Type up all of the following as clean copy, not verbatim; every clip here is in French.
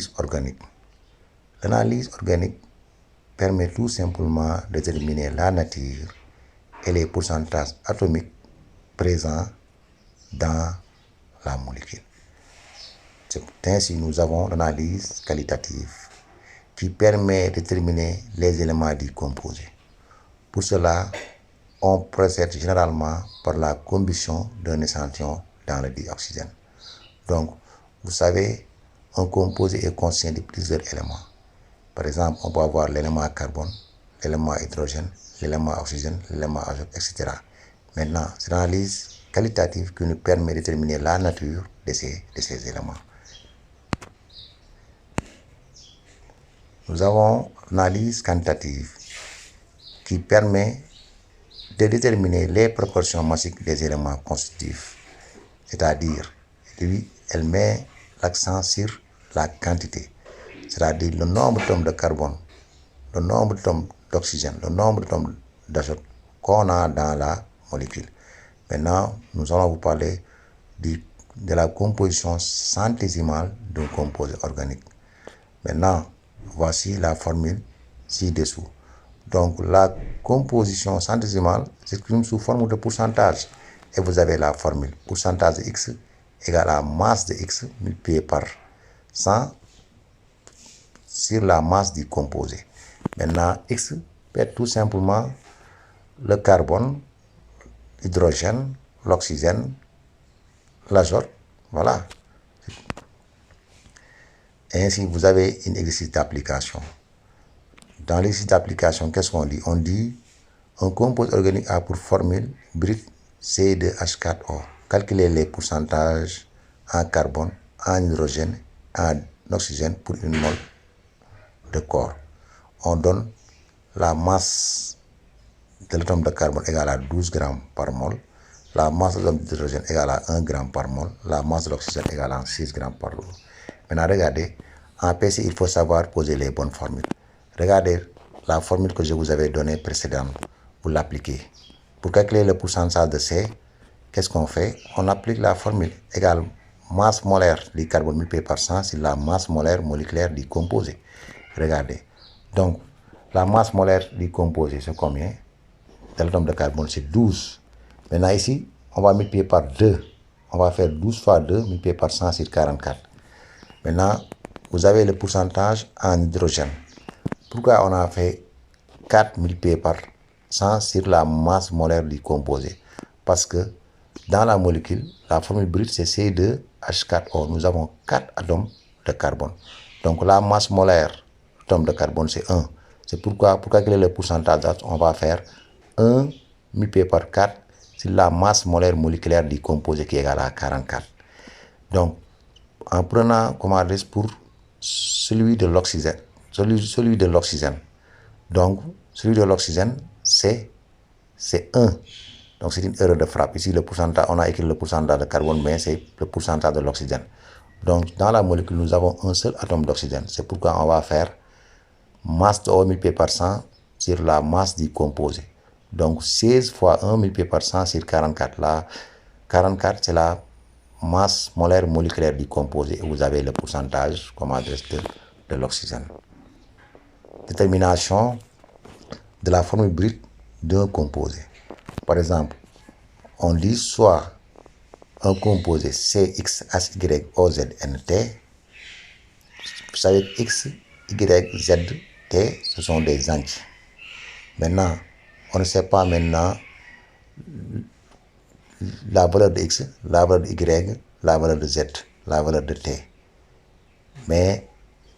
l'analyse organique. L'analyse organique permet tout simplement de déterminer la nature et les pourcentages atomiques présents dans la molécule. Ainsi, nous avons l'analyse qualitative qui permet de déterminer les éléments du composé. Pour cela, on procède généralement par la combustion d'un échantillon dans le dioxygène. Donc, vous savez, un composé est constitué de plusieurs éléments. Par exemple, on peut avoir l'élément carbone, l'élément hydrogène, l'élément oxygène, l'élément azote, etc. Maintenant, c'est l'analyse qualitative qui nous permet de déterminer la nature de ces éléments. Nous avons l'analyse quantitative qui permet de déterminer les proportions massiques des éléments constitutifs. C'est-à-dire, elle met l'accent sur la quantité, c'est-à-dire le nombre d'atomes de carbone, le nombre d'atomes d'oxygène, le nombre d'atomes d'azote qu'on a dans la molécule. Maintenant, nous allons vous parler de la composition centésimale d'un composé organique. Maintenant, voici la formule ci-dessous. Donc, la composition centésimale s'exprime sous forme de pourcentage. Et vous avez la formule pourcentage de X égale à masse de X multiplié par 100 sur la masse du composé. Maintenant, X peut être tout simplement le carbone, l'hydrogène, l'oxygène, l'azote. Voilà. Et ainsi, vous avez une exercice d'application. Dans l'exercice d'application, qu'est-ce qu'on dit? On dit un composé organique a pour formule brute C2H4O. Calculez les pourcentages en carbone, en hydrogène, en oxygène pour une mole de corps. On donne la masse de l'atome de carbone égale à 12 grammes par mol, la masse de l'atome d'hydrogène égale à 1 gramme par mol, la masse de l'oxygène égale à 6 grammes par mol. Maintenant, regardez, en PC, il faut savoir poser les bonnes formules. Regardez la formule que je vous avais donnée précédemment. Vous l'appliquez. Pour calculer le pourcentage de C, qu'est-ce qu'on fait? On applique la formule égale masse molaire du carbone multiplié par 100 sur la masse molaire moléculaire du composé. Regardez. Donc, la masse molaire du composé, c'est combien? De l'atome de carbone, c'est 12. Maintenant, ici, on va multiplier par 2. On va faire 12 fois 2 multiplié par 100 sur 44. Maintenant, vous avez le pourcentage en hydrogène. Pourquoi on a fait 4 multiplié par 100 sur la masse molaire du composé? Parce que dans la molécule, la formule brute c'est C2H4O. Nous avons 4 atomes de carbone. Donc la masse molaire d'atomes de carbone c'est 1. C'est pourquoi, pour calculer le pourcentage d'atomes, on va faire 1 multiplié par 4 sur la masse molaire moléculaire du composé qui est égale à 44. Donc, en prenant comme adresse pour celui de l'oxygène, celui de l'oxygène. Donc, celui de l'oxygène, c'est 1. Donc, c'est une erreur de frappe. Ici, le pourcentage, on a écrit le pourcentage de carbone, mais c'est le pourcentage de l'oxygène. Donc, dans la molécule, nous avons un seul atome d'oxygène. C'est pourquoi on va faire masse de O multiplié par 100 sur la masse du composé. Donc, 16 fois 1 multiplié par 100 sur 44. Là, 44, c'est la masse molaire moléculaire du composé. Et vous avez le pourcentage comme adresse de l'oxygène. Détermination de la formule brute d'un composé. Par exemple, on dit soit un composé CXHYOZNT. Vous savez, X, Y, Z, T, ce sont des entiers. Maintenant, on ne sait pas maintenant la valeur de X, la valeur de Y, la valeur de Z, la valeur de T. Mais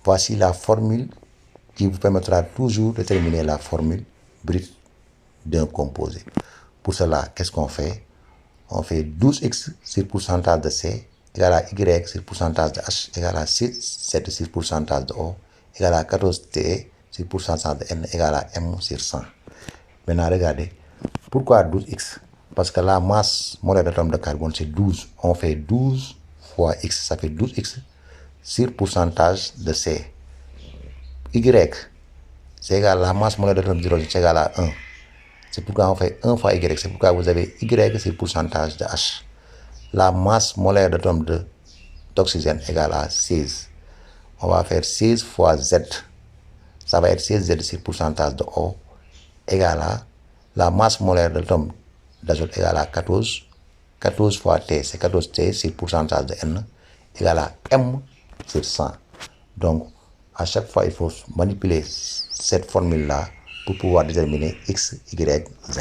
voici la formule qui vous permettra toujours de déterminer la formule brute d'un composé. Pour cela, qu'est-ce qu'on fait? On fait 12x sur pourcentage de C égale à Y sur pourcentage de H égale à 6, 7 sur pourcentage de O égale à 14T sur pourcentage de N égale à M sur 100. Maintenant, regardez. Pourquoi 12x? Parce que la masse molaire d'atome de carbone, c'est 12. On fait 12 fois x, ça fait 12x sur pourcentage de C. Y, c'est égal à la masse molaire d'atome d'hydrogène, c'est égal à 1. C'est pourquoi on fait 1 fois Y. C'est pourquoi vous avez Y sur pourcentage de H. La masse molaire d'atome d'oxygène égale à 16. on va faire 16 fois Z. Ça va être 16Z sur pourcentage de O égale à la masse molaire de l'atome d'azote égale à 14. 14 fois T, c'est 14T sur pourcentage de N égale à M sur 100. Donc, à chaque fois, il faut manipuler cette formule-là pour pouvoir déterminer X, Y, Z.